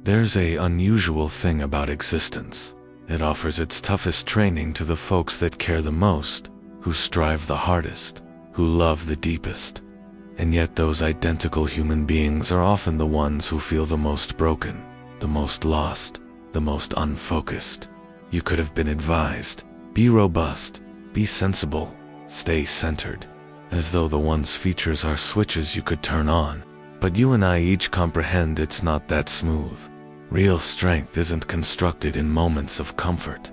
There's an unusual thing about existence. It offers its toughest training to the folks that care the most, who strive the hardest, who love the deepest. And yet those identical human beings are often the ones who feel the most broken, the most lost, the most unfocused. You could have been advised, be robust, be sensible, stay centered, as though the one's features are switches you could turn on. But you and I each comprehend it's not that smooth. Real strength isn't constructed in moments of comfort.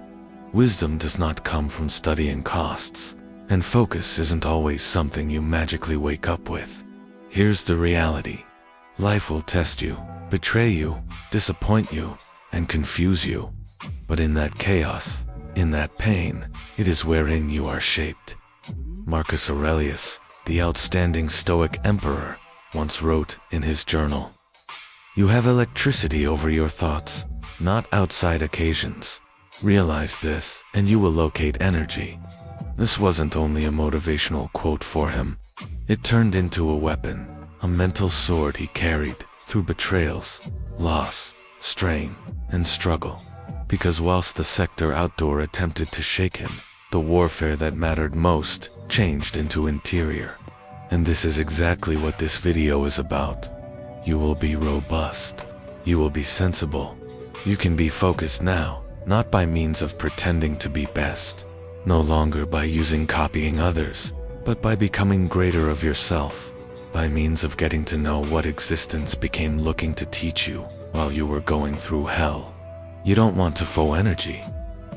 Wisdom does not come from studying costs, and focus isn't always something you magically wake up with. Here's the reality. Life will test you, betray you, disappoint you, and confuse you. But in that chaos, in that pain, it is wherein you are shaped. Marcus Aurelius, the outstanding Stoic emperor, once wrote in his journal, "You have electricity over your thoughts, not outside occasions. Realize this, and you will locate energy." This wasn't only a motivational quote for him. It turned into a weapon, a mental sword he carried through betrayals, loss, strain, and struggle. Because whilst the sector outdoor attempted to shake him, the warfare that mattered most changed into interior. And this is exactly what this video is about. You will be robust. You will be sensible. You can be focused now, not by means of pretending to be best, no longer by using copying others, but by becoming greater of yourself, by means of getting to know what existence became looking to teach you while you were going through hell. You don't want to faux energy.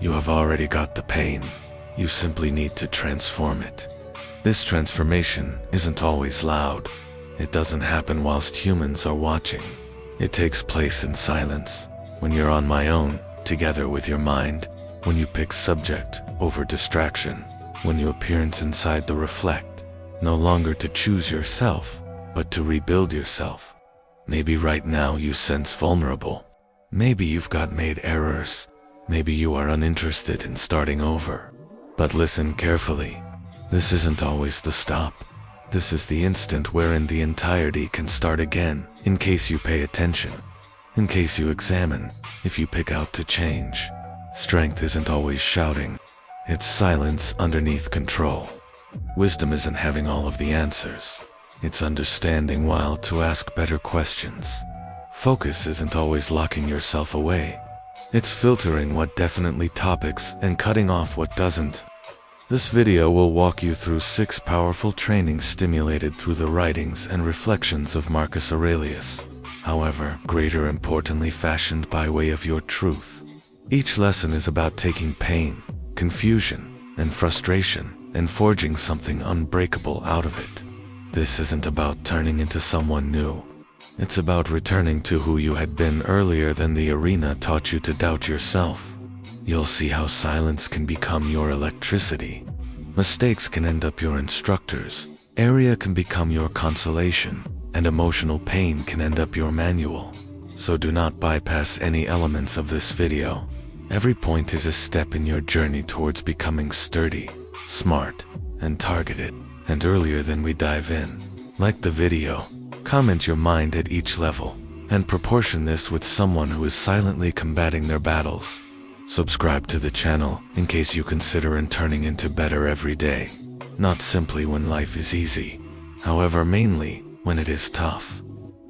You have already got the pain. You simply need to transform it. This transformation isn't always loud. It doesn't happen whilst humans are watching. It takes place in silence, when you're on my own, together with your mind, when you pick subject over distraction, when you appearance inside the reflect, no longer to choose yourself, but to rebuild yourself. Maybe right now you sense vulnerable. Maybe you've got made errors. Maybe you are uninterested in starting over. But listen carefully. This isn't always the stop. This is the instant wherein the entirety can start again, in case you pay attention, in case you examine, if you pick out to change. Strength isn't always shouting. It's silence underneath control. Wisdom isn't having all of the answers. It's understanding while to ask better questions. Focus isn't always locking yourself away. It's filtering what definitely topics and cutting off what doesn't. This video will walk you through 6 powerful trainings stimulated through the writings and reflections of Marcus Aurelius, however, greater importantly fashioned by way of your truth. Each lesson is about taking pain, confusion, and frustration and forging something unbreakable out of it. This isn't about turning into someone new. It's about returning to who you had been earlier than the arena taught you to doubt yourself. You'll see how silence can become your electricity. Mistakes can end up your instructors. Area can become your consolation. And emotional pain can end up your manual. So do not bypass any elements of this video. Every point is a step in your journey towards becoming sturdy, smart, and targeted. And earlier than we dive in, like the video, comment your mind at each level, and proportion this with someone who is silently combating their battles. Subscribe to the channel in case you consider turning into better every day. Not simply when life is easy, however mainly when it is tough.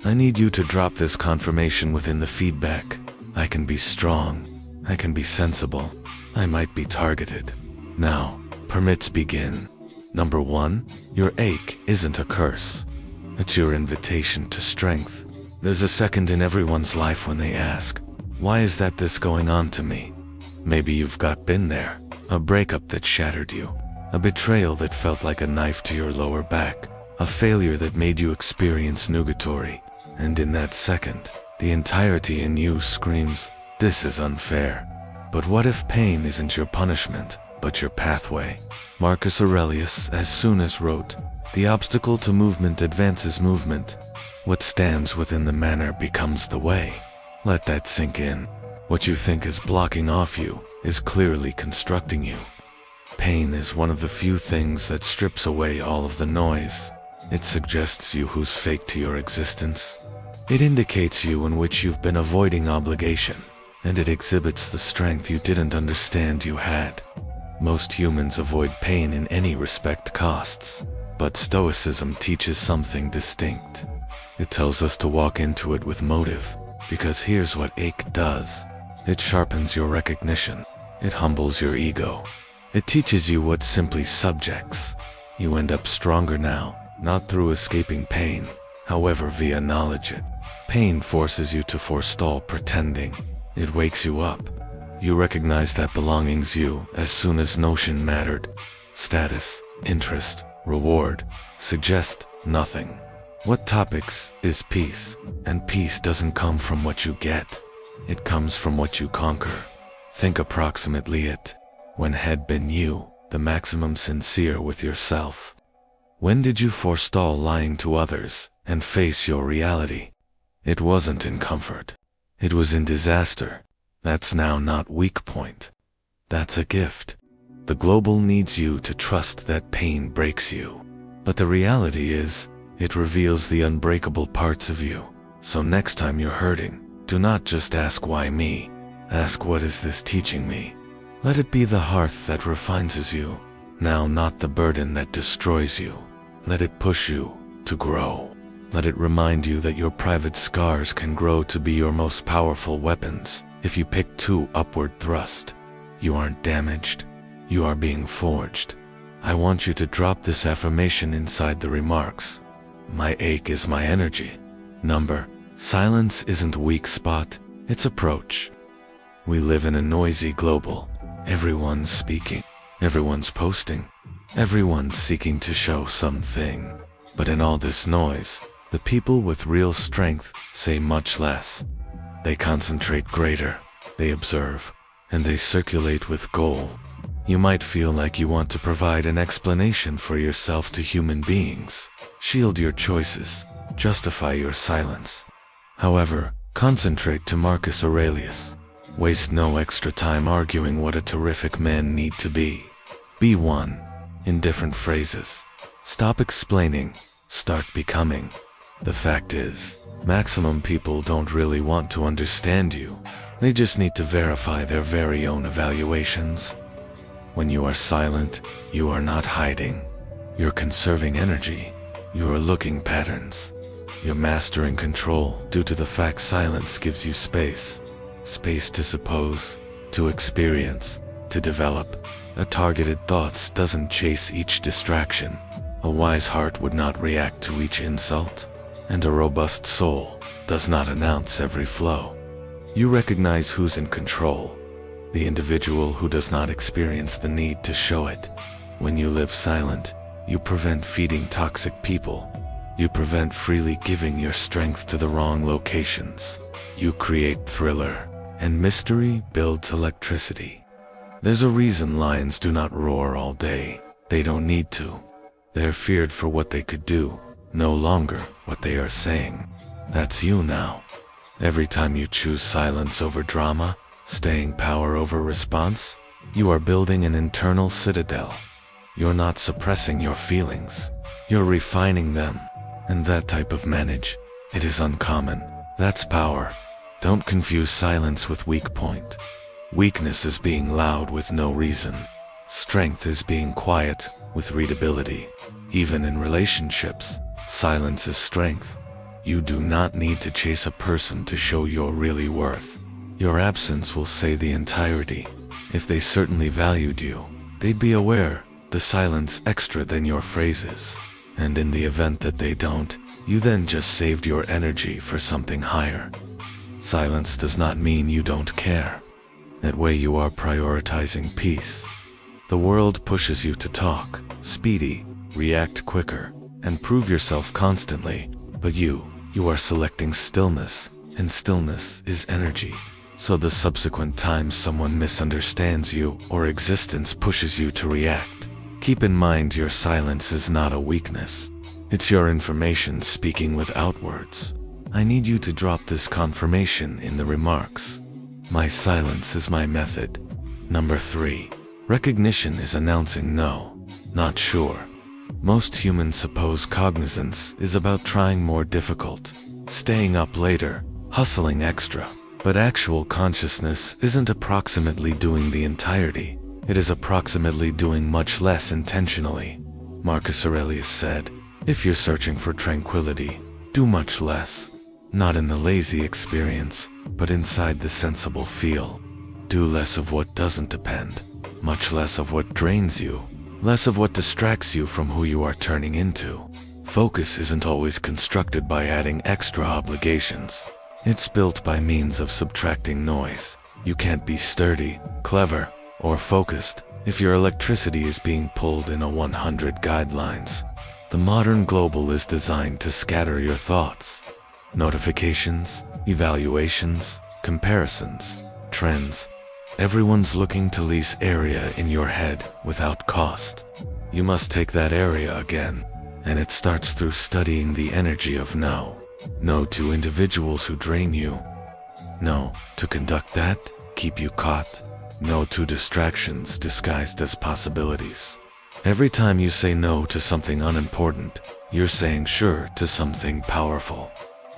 I need you to drop this confirmation within the feedback. I can be strong. I can be sensible. I might be targeted. Now, permits begin. Number 1, your ache isn't a curse. It's your invitation to strength. There's a second in everyone's life when they ask, why is this going on to me? Maybe you've been there. A breakup that shattered you. A betrayal that felt like a knife to your lower back. A failure that made you experience nugatory. And in that second, the entirety in you screams, this is unfair. But what if pain isn't your punishment, but your pathway? Marcus Aurelius as soon as wrote, the obstacle to movement advances movement. What stands within the manner becomes the way. Let that sink in. What you think is blocking off you is clearly constructing you. Pain is one of the few things that strips away all of the noise. It suggests you who's fake to your existence. It indicates you in which you've been avoiding obligation, and it exhibits the strength you didn't understand you had. Most humans avoid pain in any respect costs, but Stoicism teaches something distinct. It tells us to walk into it with motive, because here's what ache does. It sharpens your recognition. It humbles your ego. It teaches you what simply subjects. You end up stronger now, not through escaping pain, however via knowledge it. Pain forces you to forestall pretending. It wakes you up. You recognize that belonging's you as soon as notion mattered. Status, interest, reward suggest nothing. What topics is peace? And peace doesn't come from what you get. It comes from what you conquer. Think approximately it. When had been you, the maximum sincere with yourself? When did you forestall lying to others and face your reality? It wasn't in comfort. It was in disaster. That's now not weak point. That's a gift. The global needs you to trust that pain breaks you. But the reality is, it reveals the unbreakable parts of you. So next time you're hurting, do not just ask why me. Ask what is this teaching me? Let it be the hearth that refines you, now not the burden that destroys you. Let it push you to grow. Let it remind you that your private scars can grow to be your most powerful weapons if you pick to upward thrust. You aren't damaged. You are being forged. I want you to drop this affirmation inside the remarks. My ache is my energy. Number, silence isn't a weak spot, it's approach. We live in a noisy global. Everyone's speaking. Everyone's posting. Everyone's seeking to show something. But in all this noise, the people with real strength say much less. They concentrate greater, they observe, and they circulate with goal. You might feel like you want to provide an explanation for yourself to human beings. Shield your choices, justify your silence. However, concentrate to Marcus Aurelius. Waste no extra time arguing what a terrific man need to be. Be one, in different phrases. Stop explaining, start becoming. The fact is, maximum people don't really want to understand you. They just need to verify their very own evaluations. When you are silent, you are not hiding. You're conserving energy. You are looking patterns. You're mastering control due to the fact silence gives you space. Space to suppose, to experience, to develop. A targeted thoughts doesn't chase each distraction. A wise heart would not react to each insult. And a robust soul does not announce every flow. You recognize who's in control. The individual who does not experience the need to show it. When you live silent, you prevent feeding toxic people. You prevent freely giving your strength to the wrong locations. You create thriller, and mystery builds electricity. There's a reason lions do not roar all day. They don't need to. They're feared for what they could do, no longer what they are saying. That's you now. Every time you choose silence over drama, staying power over response, you are building an internal citadel. You're not suppressing your feelings. You're refining them. And that type of manage, it is uncommon. That's power. Don't confuse silence with weak point. Weakness is being loud with no reason. Strength is being quiet with readability. Even in relationships, silence is strength. You do not need to chase a person to show your really worth. Your absence will say the entirety. If they certainly valued you, they'd be aware the silence extra than your phrases. And in the event that they don't, you then just saved your energy for something higher. Silence does not mean you don't care. That way you are prioritizing peace. The world pushes you to talk, speedy, react quicker, and prove yourself constantly. But you are selecting stillness, and stillness is energy. So the subsequent times someone misunderstands you or existence pushes you to react, keep in mind your silence is not a weakness. It's your information speaking without words. I need you to drop this confirmation in the remarks. My silence is my method. Number 3. Recognition is announcing no, not sure. Most humans suppose cognizance is about trying more difficult. staying up later, hustling extra. But actual consciousness isn't approximately doing the entirety. It is approximately doing much less intentionally. Marcus Aurelius said, if you're searching for tranquility, do much less. Not in the lazy experience, but inside the sensible feel. Do less of what doesn't depend, much less of what drains you, less of what distracts you from who you are turning into. Focus isn't always constructed by adding extra obligations. It's built by means of subtracting noise. You can't be sturdy, clever, or focused if your electricity is being pulled in a 100 guidelines. The modern global is designed to scatter your thoughts. Notifications, evaluations, comparisons, trends. Everyone's looking to lease area in your head without cost. You must take that area again, and it starts through studying the energy of no. No to individuals who drain you. No to conduct that keep you caught. No to distractions disguised as possibilities. Every time you say no to something unimportant, you're saying sure to something powerful.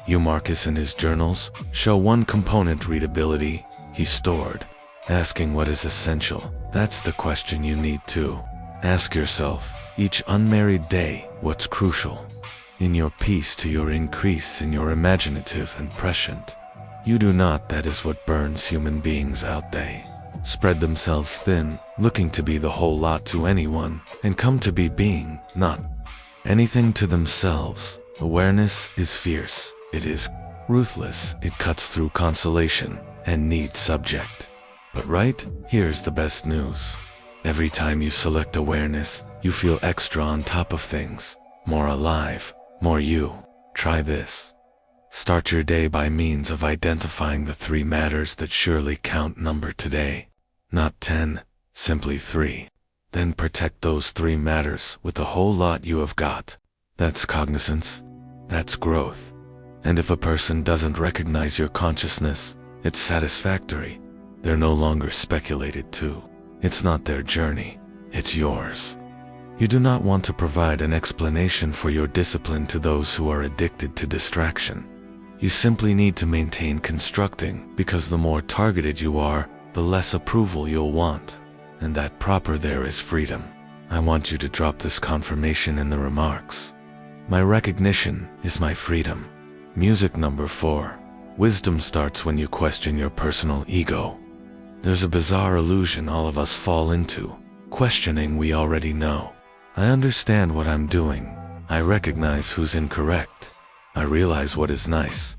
Marcus in his journals show one component readability he stored. Asking what is essential, that's the question you need to ask yourself each unmarried day. What's crucial? In your peace to your increase in your imaginative and prescient. You do not, that is what burns human beings out. They spread themselves thin, looking to be the whole lot to anyone, and come to be being not anything to themselves. Awareness is fierce, it is ruthless, it cuts through consolation and need subject. But right, here's the best news. Every time you select awareness, you feel extra on top of things, more alive, more you. Try this. Start your day by means of identifying the 3 matters that surely count. Number today. Not 10, simply 3. Then protect those 3 matters with the whole lot you have got. That's cognizance. That's growth. And if a person doesn't recognize your consciousness, it's satisfactory. They're no longer speculated to. It's not their journey, it's yours. You do not want to provide an explanation for your discipline to those who are addicted to distraction. You simply need to maintain constructing, because the more targeted you are, the less approval you'll want. And that proper there is freedom. I want you to drop this confirmation in the remarks. My recognition is my freedom. Music number 4. Wisdom starts when you question your personal ego. There's a bizarre illusion all of us fall into, questioning we already know. I understand what I'm doing. I recognize who's incorrect. I realize what is nice.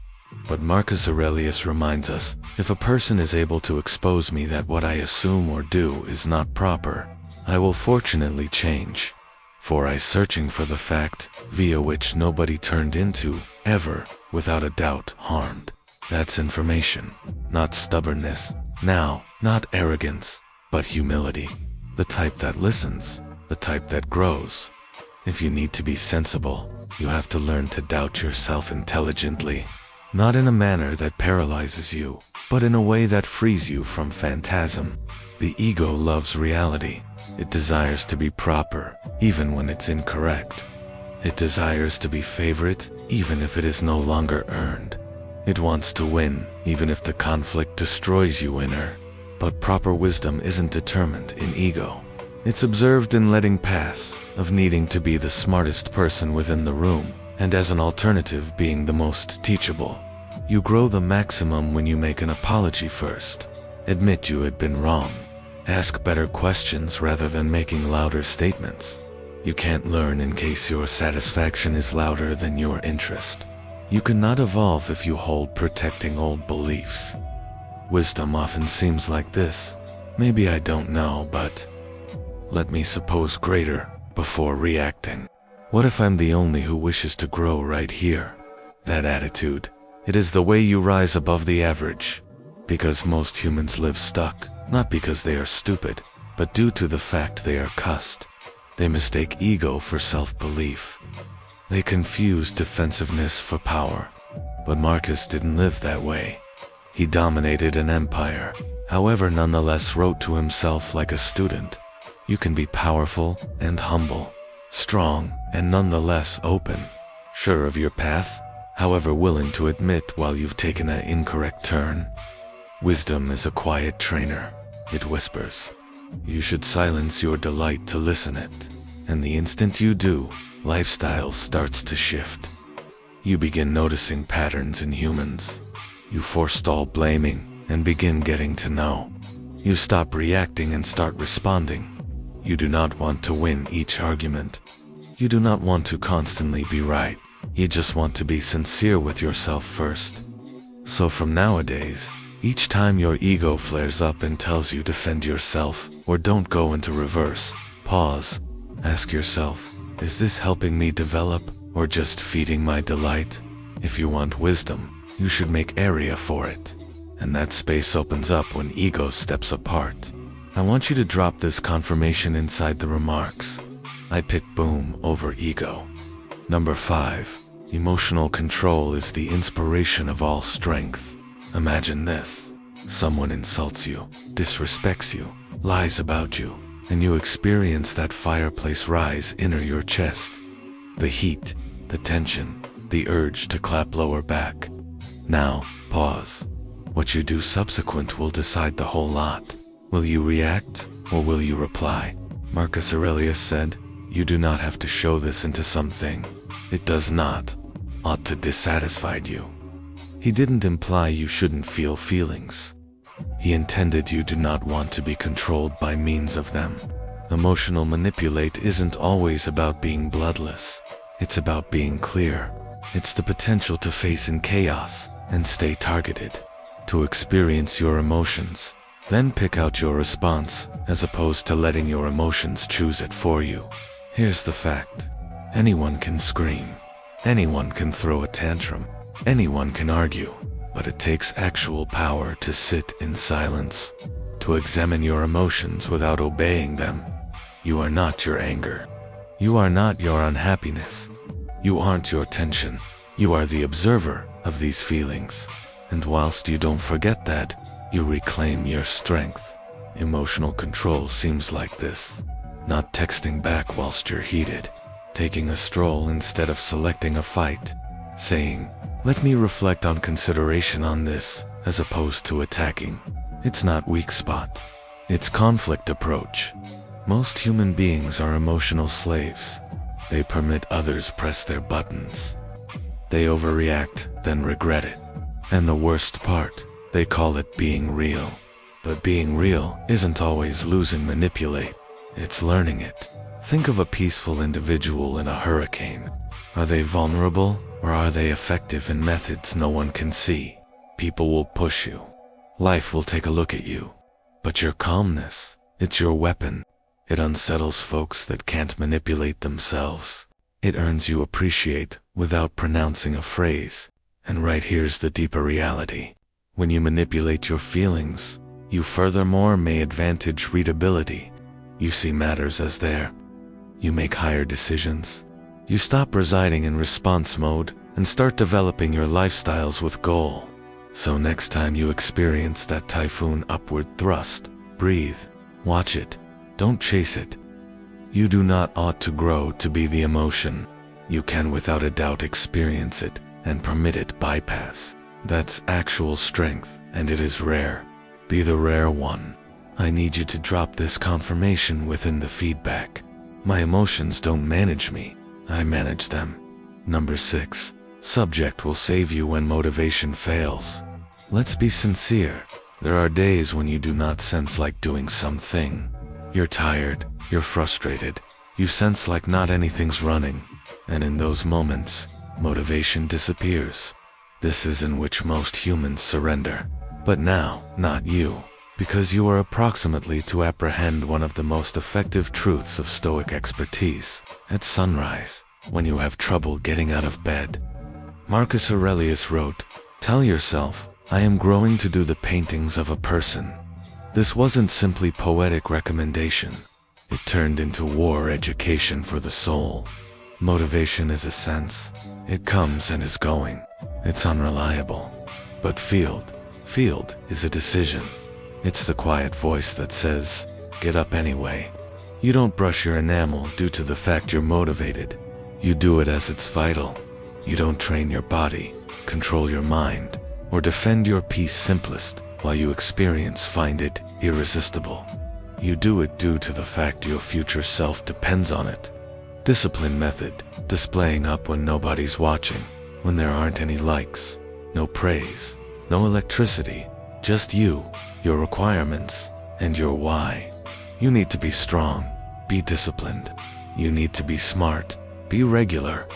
But Marcus Aurelius reminds us, if a person is able to expose me that what I assume or do is not proper, I will fortunately change. For I searching for the fact, via which nobody turned into, ever, without a doubt, harmed. That's information, not stubbornness. Now, not arrogance, but humility. The type that listens, the type that grows. If you need to be sensible, you have to learn to doubt yourself intelligently. Not in a manner that paralyzes you, but in a way that frees you from phantasm. The ego loves reality. It desires to be proper, even when it's incorrect. It desires to be favorite, even if it is no longer earned. It wants to win, even if the conflict destroys you inner. But proper wisdom isn't determined in ego. It's observed in letting pass, of needing to be the smartest person within the room, and as an alternative being the most teachable. You grow the maximum when you make an apology first. Admit you had been wrong. Ask better questions rather than making louder statements. You can't learn in case your satisfaction is louder than your interest. You cannot evolve if you hold protecting old beliefs. Wisdom often seems like this. Maybe I don't know, but let me suppose greater before reacting. What if I'm the only who wishes to grow right here? That attitude. It is the way you rise above the average. Because most humans live stuck, not because they are stupid, but due to the fact they are cussed. They mistake ego for self-belief. They confuse defensiveness for power. But Marcus didn't live that way. He dominated an empire, however nonetheless wrote to himself like a student. You can be powerful and humble, strong and nonetheless open, sure of your path, however willing to admit while you've taken an incorrect turn. Wisdom is a quiet trainer. It whispers. You should silence your delight to listen it. And the instant you do, lifestyle starts to shift. You begin noticing patterns in humans. You forestall blaming and begin getting to know. You stop reacting and start responding. You do not want to win each argument. You do not want to constantly be right. You just want to be sincere with yourself first. So from nowadays, each time your ego flares up and tells you defend yourself or don't go into reverse, pause. Ask yourself, is this helping me develop or just feeding my delight? If you want wisdom, you should make area for it. And that space opens up when ego steps apart. I want you to drop this confirmation inside the remarks. I pick boom over ego. Number 5. Emotional control is the inspiration of all strength. Imagine this. Someone insults you, disrespects you, lies about you, and you experience that fireplace rise in your chest. The heat, the tension, the urge to clap lower back. Now, pause. What you do subsequent will decide the whole lot. Will you react, or will you reply? Marcus Aurelius said, you do not have to show this into something. It does not ought to dissatisfy you. He didn't imply you shouldn't feel feelings. He intended you do not want to be controlled by means of them. Emotional manipulate isn't always about being bloodless. It's about being clear. It's the potential to face in chaos and stay targeted. To experience your emotions, then pick out your response, as opposed to letting your emotions choose it for you. Here's the fact. Anyone can scream. Anyone can throw a tantrum. Anyone can argue. But it takes actual power to sit in silence, to examine your emotions without obeying them. You are not your anger. You are not your unhappiness. You aren't your tension. You are the observer of these feelings. And whilst you don't forget that, you reclaim your strength. Emotional control seems like this. Not texting back whilst you're heated. Taking a stroll instead of selecting a fight. Saying, let me reflect on consideration on this, as opposed to attacking. It's not weak spot. It's conflict approach. Most human beings are emotional slaves. They permit others press their buttons. They overreact, then regret it. And the worst part, they call it being real. But being real isn't always losing manipulate. It's learning it. Think of a peaceful individual in a hurricane. Are they vulnerable, or are they effective in methods no one can see? People will push you. Life will take a look at you. But your calmness, it's your weapon. It unsettles folks that can't manipulate themselves. It earns you appreciate without pronouncing a phrase. And right here's the deeper reality. When you manipulate your feelings, you furthermore may advantage readability. You see matters as there. You make higher decisions. You stop residing in response mode and start developing your lifestyles with goal. So next time you experience that typhoon upward thrust, breathe, watch it, don't chase it. You do not ought to grow to be the emotion. You can without a doubt experience it and permit it bypass. That's actual strength, and it is rare. Be the rare one. I need you to drop this confirmation within the feedback. My emotions don't manage me. I manage them. Number 6. Subject will save you when motivation fails. Let's be sincere. There are days when you do not sense like doing something. You're tired, you're frustrated, you sense like not anything's running. And in those moments, motivation disappears. This is in which most humans surrender. But now, not you. Because you are approximately to apprehend one of the most effective truths of Stoic expertise. At sunrise, when you have trouble getting out of bed. Marcus Aurelius wrote, tell yourself, I am growing to do the paintings of a person. This wasn't simply poetic recommendation. It turned into war education for the soul. Motivation is a sense. It comes and is going. It's unreliable. But field is a decision. It's the quiet voice that says, get up anyway. You don't brush your enamel due to the fact you're motivated. You do it as it's vital. You don't train your body, control your mind, or defend your peace simplest while you find it irresistible. You do it due to the fact your future self depends on it. Discipline method, displaying up when nobody's watching, when there aren't any likes, no praise, no electricity, just you, your requirements, and your why. You need to be strong, be disciplined. You need to be smart, be regular.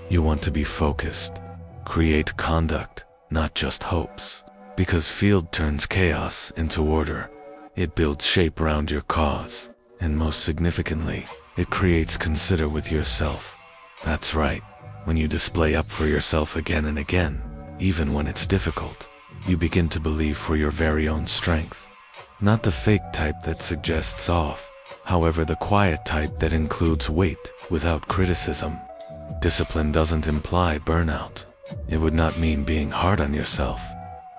You want to be focused. Create conduct, not just hopes. Because field turns chaos into order. It builds shape around your cause. And most significantly, it creates consider with yourself. That's right. When you display up for yourself again and again, even when it's difficult, you begin to believe for your very own strength. Not the fake type that suggests off, however the quiet type that includes weight without criticism. Discipline doesn't imply burnout. It would not mean being hard on yourself.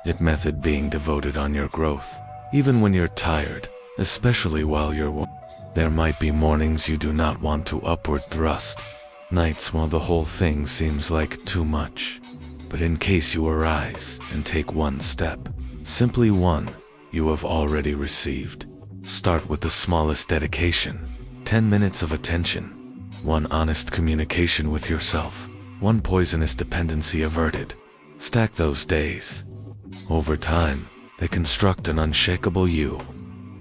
It method being devoted on your growth, even when you're tired, especially while there might be mornings you do not want to upward thrust, nights while the whole thing seems like too much. But in case you arise and take one step, simply one, you have already received. Start with the smallest dedication, 10 minutes of attention, one honest communication with yourself, one poisonous dependency averted. Stack those days. Over time, they construct an unshakable you.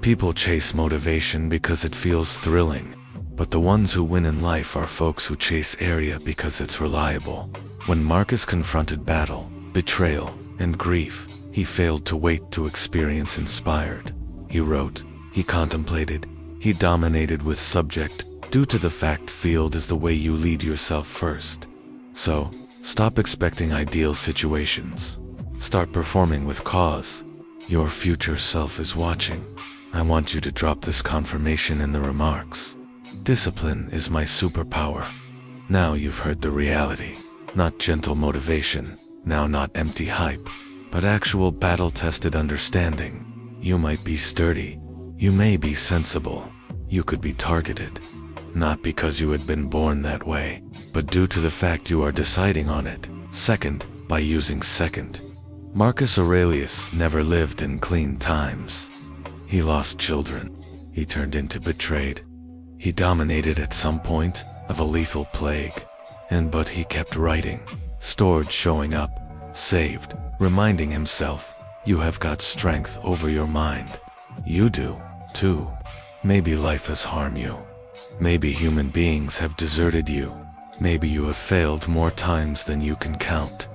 People chase motivation because it feels thrilling, but the ones who win in life are folks who chase area because it's reliable. When Marcus confronted battle, betrayal, and grief, he failed to wait to experience inspired. He wrote, he contemplated, he dominated with subject, due to the fact field is the way you lead yourself first. So, stop expecting ideal situations. Start performing with cause. Your future self is watching. I want you to drop this confirmation in the remarks. Discipline is my superpower. Now you've heard the reality. Not gentle motivation, now not empty hype, but actual battle-tested understanding. You might be sturdy. You may be sensible. You could be targeted. Not because you had been born that way, but due to the fact you are deciding on it. Second, by using second. Marcus Aurelius never lived in clean times. He lost children. He turned into betrayed. He dominated at some point of a lethal plague. But he kept writing, stored showing up, saved, reminding himself, you have got strength over your mind. You do, too. Maybe life has harmed you. Maybe human beings have deserted you. Maybe you have failed more times than you can count.